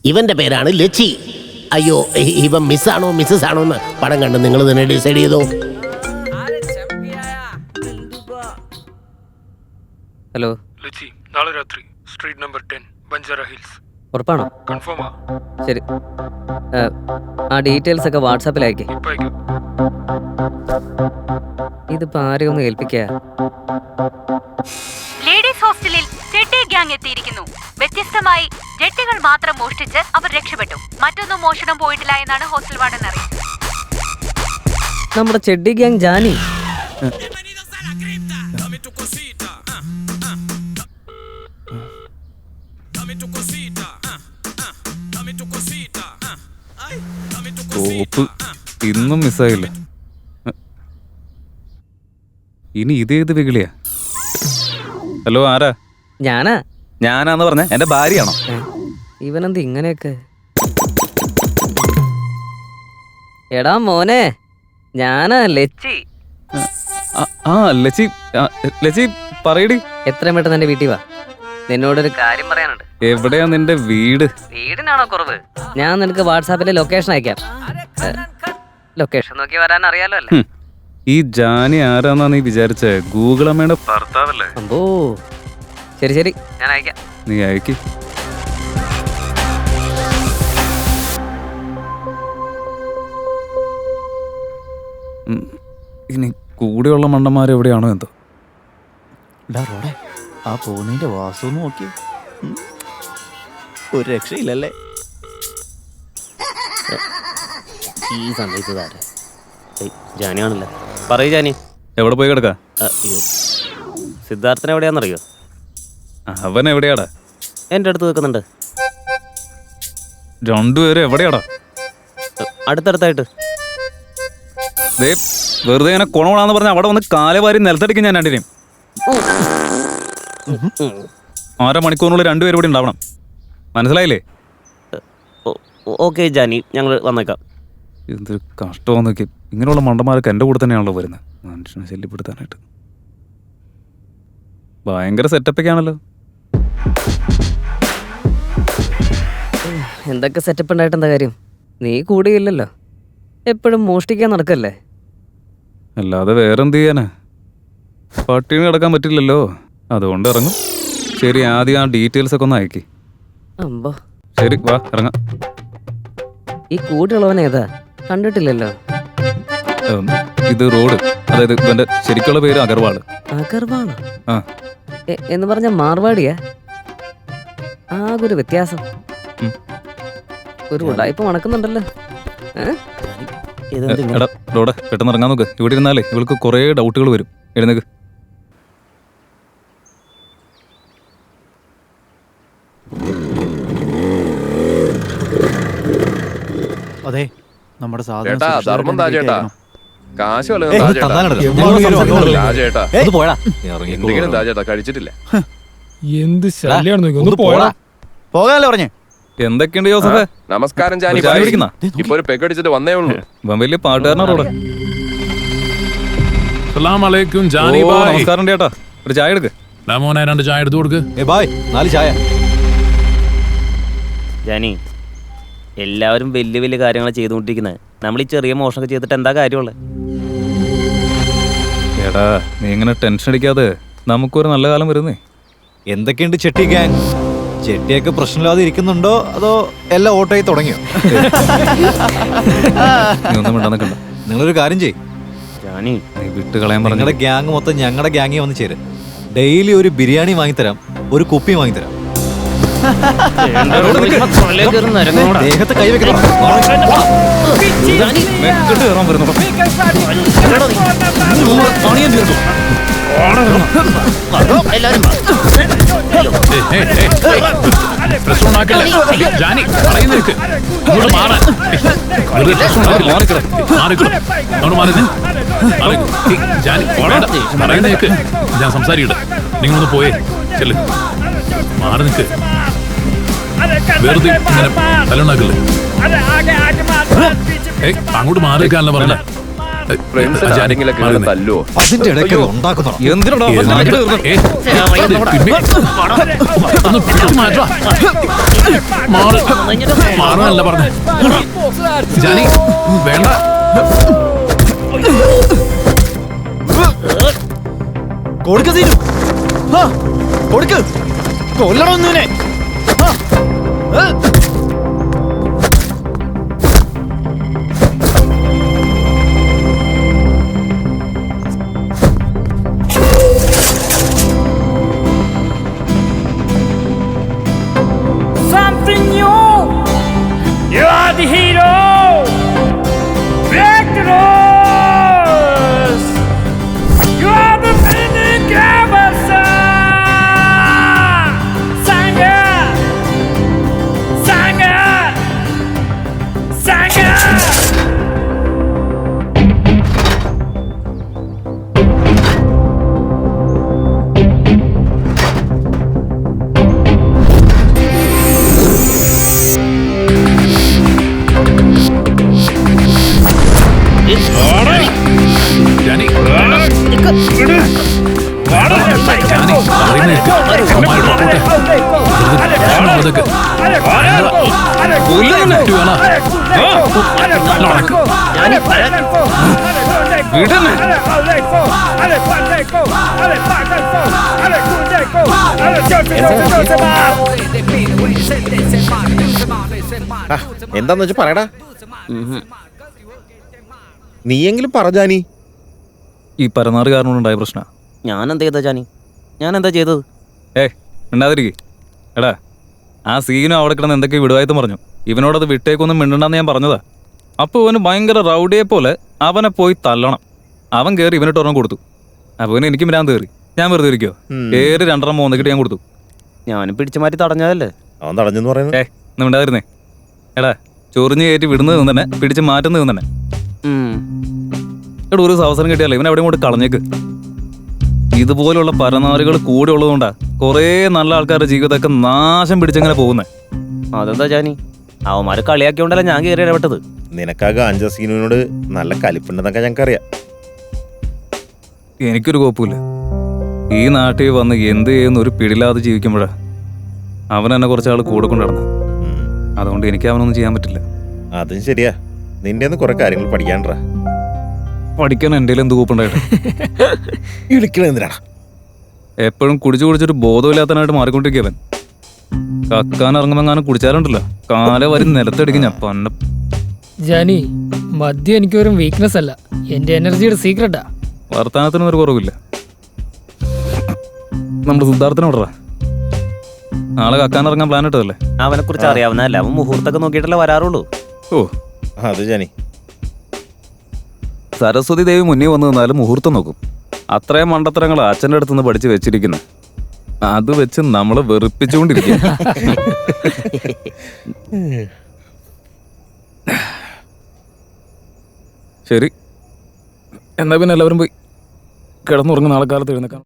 ഇവന്റെ പേരാണ് ലച്ചി. അയ്യോ, ഇവൻ മിസ്സാണോ മിസ്സസ് ആണോ എന്ന് പടം കണ്ട് നിങ്ങൾ തന്നെ ഡിസൈഡ് ചെയ്തോ. ഹലോ ലച്ചി, നാളെ രാത്രി സ്ട്രീറ്റ് നമ്പർ 10 ബഞ്ചാര ഹിൽസ്. ഉറപ്പാണോ? കൺഫേമാ? ശരി, ആ ഡീറ്റെയിൽസ് ഒക്കെ വാട്സാപ്പിൽ അയക്കേ. ഇപ്പൊ അയക്കാം. ഇതിപ്പോ ആരെയും ഒന്ന് ഏൽപ്പിക്കാ. ലേഡീസ് ഹോസ്റ്റലിൽ ജെട്ടി ഗ്യാങ് എത്തിയിരിക്കുന്നു. വ്യത്യസ്തമായി ജെട്ടികൾ മാത്രം മോഷ്ടിച്ച് അവർ രക്ഷപ്പെട്ടു. മറ്റൊന്നും മോഷണം പോയിട്ടില്ല എന്നാണ് ഹോസ്റ്റൽ വാർഡൻ അറിയിച്ചത്. നമ്മുടെ ചെഡ്ഡി ഗ്യാങ് ജാനി. ഇന്നും മിസ്സായില്ല. ഇനി ഇതേത് വിളിയാ? ഹലോ, ആരാ? ഞാനാന്ന് പറഞ്ഞ എന്റെ ഭാര്യയാണോ? ഇവനെന്ത് ഇങ്ങനെയൊക്കെ? എടാ മോനെ, ഞാനാ ലച്ചി. ലച്ചി പറയടി. എത്രയും പെട്ടെന്ന് എന്റെ വീട്ടിൽ വാ, നിന്നോടൊരു കാര്യം പറയാനുണ്ട്. എവിടെയാ നിന്റെ വീട്? വീടിനാണോ കുറവ്? ഞാൻ നിനക്ക് വാട്സാപ്പിലെ ലൊക്കേഷൻ അയക്കാം. ലൊക്കേഷൻ നോക്കി വരാൻ അറിയാലോ അല്ലേ? ഈ ജാനി ആരാന്നാ നീ വിചാരിച്ചേ? ഗൂഗിൾ അമ്മയുടെ ഭർത്താവല്ലേ? അമ്പോ, ശരി ശരി, ഞാൻ അയക്കാം. നീ അയക്കി. ഇനി കൂടെയുള്ള മണ്ടന്മാരെവിടെയാണോ എന്തോ. ആ പോകുന്നതിന്റെ വാസു നോക്കി ഒരു രക്ഷയില്ലല്ലേ. ഈ സമയത്ത് ജാനിയാണല്ലോ. പറയൂ ജാനി. എവിടെ പോയി കിടക്കാ? സിദ്ധാർത്ഥന എവിടെയാണെന്നറിയോ? അവൻ എവിടെയാടാ? എൻ്റെ അടുത്ത് നിൽക്കുന്നുണ്ട്. രണ്ടുപേരും എവിടെയാടാ? അടുത്തടുത്തായിട്ട്. വെറുതെ ഇങ്ങനെ കൊണോണാന്ന് പറഞ്ഞ അവിടെ വന്ന് കാലവാരി നിലത്തടിക്കും ഞാൻ രണ്ടിനെയും. 6 മണിക്കൂറിനുള്ളിൽ രണ്ടുപേരും ഇവിടെ ഉണ്ടാവണം, മനസ്സിലായില്ലേ? ഓക്കെ ജാനി, ഞങ്ങൾ വന്നേക്കാം. എന്തൊരു കഷ്ടമാന്ന് നോക്കി. ഇങ്ങനെയുള്ള മണ്ടന്മാരൊക്കെ എൻ്റെ കൂടെ തന്നെയാണല്ലോ വരുന്നത്, മനുഷ്യനെ ശല്യപ്പെടുത്താനായിട്ട്. ഭയങ്കര സെറ്റപ്പൊക്കെയാണല്ലോ. എന്തൊക്കെ സെറ്റപ്പ് ഉണ്ടായിട്ട് എന്താ കാര്യം? നീ കൂടെയില്ലല്ലോ, എപ്പോഴും മോഷ്ടിക്കാൻ നടക്കല്ലേ. അല്ലാതെ വേറെന്ത് ചെയ്യാനാ? പട്ടിണി കിടക്കാൻ പറ്റില്ലല്ലോ, അതുകൊണ്ട് ഇറങ്ങും. ശരി, ആദ്യം ആ ഡീറ്റെയിൽസ് ഒക്കെ ഒന്ന് അയക്കി. അമ്പോ, ശരി, വാ ഇറങ്ങാം. ഈ കൂടെയുള്ളവൻ ഏതാ? കണ്ടിട്ടില്ലല്ലോ. ഇത് റോഡ്, അതായത് ഇവന്റെ ശരിക്കുള്ള പേര് അഗർവാള്. അഗർവാളോ? ആ. എന്ന് പറഞ്ഞ മാർവാടിയാ? ആകെ ഒരു വ്യത്യാസം. ഒരു ഉടായ്പ മണക്കുന്നുണ്ടല്ലോ. എടാ റോഡ്, പെട്ടെന്ന് ഇറങ്ങാൻ നോക്ക്. ഇവിടെ ഇരുന്നാലേ ഇവൾക്ക് കുറേ ഡൗട്ടുകൾ വരും. എഴുന്നേക്ക്. അതെ, നമ്മുടെ ധർമ്മം താ ചേട്ടാ. കാശ് എന്തെങ്കിലും താ ചേട്ടാ, കഴിച്ചിട്ടില്ല. എന്ത് ശല്യാണെന്ന് പോയാ. പോകാല്ലേ പറഞ്ഞേ. എന്തൊക്കെയുണ്ട് ജോസഫേ? നമസ്കാരം ജാനി. ചായ കുടിക്കുന്ന? ഇപ്പൊ ഒരു പെക്കടിച്ചിട്ട് വന്നേ ഉള്ളൂ. ഇവൻ വലിയ പാട്ടുകാരനാ റോഡ്. അസ്സലാമലൈക്കും ജാനി ഭായ്. നമസ്കാരം ചേട്ടാ, ഒരു ചായ എടുക്ക്. മോനെ 2 ചായ എടുത്തു കൊടുക്ക്. ബായ്, 4 ചായ. ജാനി, എല്ലാവരും വലിയ വലിയ കാര്യങ്ങൾ ചെയ്തുകൊണ്ടിരിക്കുന്നത്. നമ്മൾ ഈ ചെറിയ മോഷണമൊക്കെ ചെയ്തിട്ട് എന്താ കാര്യമുള്ളത്? എടാ, നീ ഇങ്ങനെ ടെൻഷൻ അടിക്കാതെ, നമുക്കൊരു നല്ല കാലം വരുന്നേ. എന്തൊക്കെയുണ്ട് ചെട്ടി ഗ്യാങ്? ചെട്ടിയൊക്കെ പ്രശ്നമില്ലാതെ ഇരിക്കുന്നുണ്ടോ അതോ എല്ലാം ഓട്ടായി തുടങ്ങിയോ? നീ ഒന്നും മിണ്ടാ നിൽക്കണ്ട. നിങ്ങളൊരു കാര്യം ചെയ്യ് ജാനി, നീ വിട്ട് കളയാൻ പറഞ്ഞു. നിങ്ങളുടെ ഗ്യാങ് മൊത്തം ഞങ്ങളുടെ ഗ്യാങ്ങിൽ വന്ന് ചേരും. ഡെയിലി ഒരു ബിരിയാണി വാങ്ങിത്തരാം, ഒരു കുപ്പി വാങ്ങിത്തരാം. ദേഹത്ത് കൈവെക്കണം. ജാനി പറയുന്നേക്ക്. ഞാൻ സംസാരിക്കട്ടെ, നിങ്ങളൊന്ന് പോയേ. ചെല്ല്, മാറി നിൽക്ക്. വെറുതെ ഇങ്ങനെ തലണ്ടാക്കല്ലേ. അങ്ങോട്ട് മാറി നിൽക്കാനല്ല പറഞ്ഞ. ഫ്രണ്ട്സ് ആരെങ്കിലൊക്കെ ഇങ്ങനെ തല്ലുവോ? അതിന്റെ ഇടയ്ക്ക് ഉണ്ടാക്കുന്നു എന്തിനാടാ അവൻ നാട്ടിൽ വരുന്നത്? മാറാനല്ല പറഞ്ഞ ജാനി വേണ്ട. കൊടുക്ക തീരും കൊടുക്ക് കൊല്ലണൊന്നിനെ. Something new. You are the hero. Victors. You are the winning Gabasa. Sanga. Sanga. Sanga. Jani എന്താന്ന് വെച്ചാ പറയടാ. നീയെങ്കിലും പറഞ്ഞാനി. ഈ പരനാറ് കാരണം ഉണ്ടായ പ്രശ്ന. ഞാൻ എന്താ ചെയ്താ ജാനി? ഞാൻ എന്താ ചെയ്തത്? മിണ്ടാതിരിക്കേ. എടാ ആ സീനും അവിടെ കിടന്ന് എന്തൊക്കെ വിടുവായത്തും പറഞ്ഞു. ഇവനോടത് വിട്ടേക്കൊന്നും മിണ്ടണ്ടെന്ന് ഞാൻ പറഞ്ഞതാ. അപ്പോൾ ഇവന് ഭയങ്കര റൗഡിയെ പോലെ അവനെ പോയി തല്ലണം. അവൻ കയറി ഇവനിട്ട് ഒരെണ്ണം കൊടുത്തു. അപ്പോൾ ഇവന് എനിക്ക് മിരാൻ കയറി. ഞാൻ വെറുതെ ഇരിക്കോ? കയറി 2 മൂന്നക്കിട്ട് ഞാൻ കൊടുത്തു. ഞാനും പിടിച്ചു മാറ്റി തടഞ്ഞതല്ലേ. അവൻ തടഞ്ഞെന്ന് പറയുന്നത്. മിണ്ടാതിരുന്നേ. എടാ ചൊറിഞ്ഞ് കയറ്റി വിടുന്നത് തന്നെ പിടിച്ച് മാറ്റുന്നത് തന്നെ. എടാ ഒരു അവസരം കിട്ടിയല്ലോ ഇവൻ എവിടെയും കൊണ്ട് കളഞ്ഞേക്ക്. ഇതുപോലുള്ള പരനാറുകൾ കൂടെ ഉള്ളതുകൊണ്ടാ കുറേ നല്ല ആൾക്കാരുടെ ജീവിതമൊക്കെ നാശം പിടിച്ചെങ്ങനെ പോകുന്നത്. അതെന്താ ജാനി? അവന്മാര് കളിയാക്കിയോണ്ടല്ല ഞാൻ കയറി ഇടപെട്ടത്. നിനക്കാ ഗാഞ്ച സീനുവിനോട് നല്ല കലിപ്പുണ്ടെന്നൊക്കെ ഞങ്ങൾക്കറിയാം. എനിക്കൊരു കുഴപ്പമില്ല. ഈ നാട്ടിൽ വന്ന് എന്ത് ചെയ്യുന്ന ഒരു പിടില്ലാതെ ജീവിക്കുമ്പോഴാ അവൻ എന്നെ കുറച്ചാൾ കൂടെ കൊണ്ടിടന്ന്. അതുകൊണ്ട് എനിക്ക് അവനൊന്നും ചെയ്യാൻ പറ്റില്ല. അതും ശരിയാ. നിന്റെ ഒന്ന് കുറെ കാര്യങ്ങൾ പഠിക്കാണ്ടാ. പഠിക്കാൻ എൻ്റെ എന്ത് കൂപ്പുണ്ടായിട്ട് ഇടിക്കണെന്തിനാണ്? എപ്പോഴും കുടിച്ചിട്ട് ബോധമില്ലാത്തനായിട്ട് മാറിക്കൊണ്ടിരിക്കവൻ. കക്കാൻ ഇറങ്ങുമെങ്ങാനും കുടിച്ചാലുണ്ടല്ലോ കാല വരി നിലത്തടിക്കും ഞാൻ പന്ന. ജാനി, മദ്യം എനിക്കൊരു വീക്ക്നെസ് അല്ല, എന്റെ എനർജിയുടെ സീക്രട്ടാ. വർത്തമാനത്തിനും ഒരു കുറവില്ല. നമ്മുടെ സിദ്ധാർത്ഥന വിടറാ. നാളെ കക്കാൻ ഇറങ്ങാൻ പ്ലാൻ ഇട്ടതല്ലേ? അവനെ കുറിച്ച് അറിയാവുന്നതല്ല. അവൻ മുഹൂർത്തൊക്കെ നോക്കിയിട്ടല്ലേ വരാറുള്ളൂ. ഓ അത് ജാനി. സരസ്വതി ദേവി മുന്നേ വന്നു നിന്നാലും മുഹൂർത്തം നോക്കും. അത്രയും മണ്ടത്തരങ്ങൾ അച്ഛൻ്റെ അടുത്തുനിന്ന് പഠിച്ച് വെച്ചിരിക്കുന്നു. അത് വെച്ച് നമ്മളെ വെറുപ്പിച്ചുകൊണ്ടിരിക്കും. ശരി, എന്നാ പിന്നെ എല്ലാവരും പോയി കിടന്നുറങ്ങും. നാളെ കാലത്ത് എഴുന്നേക്കാം.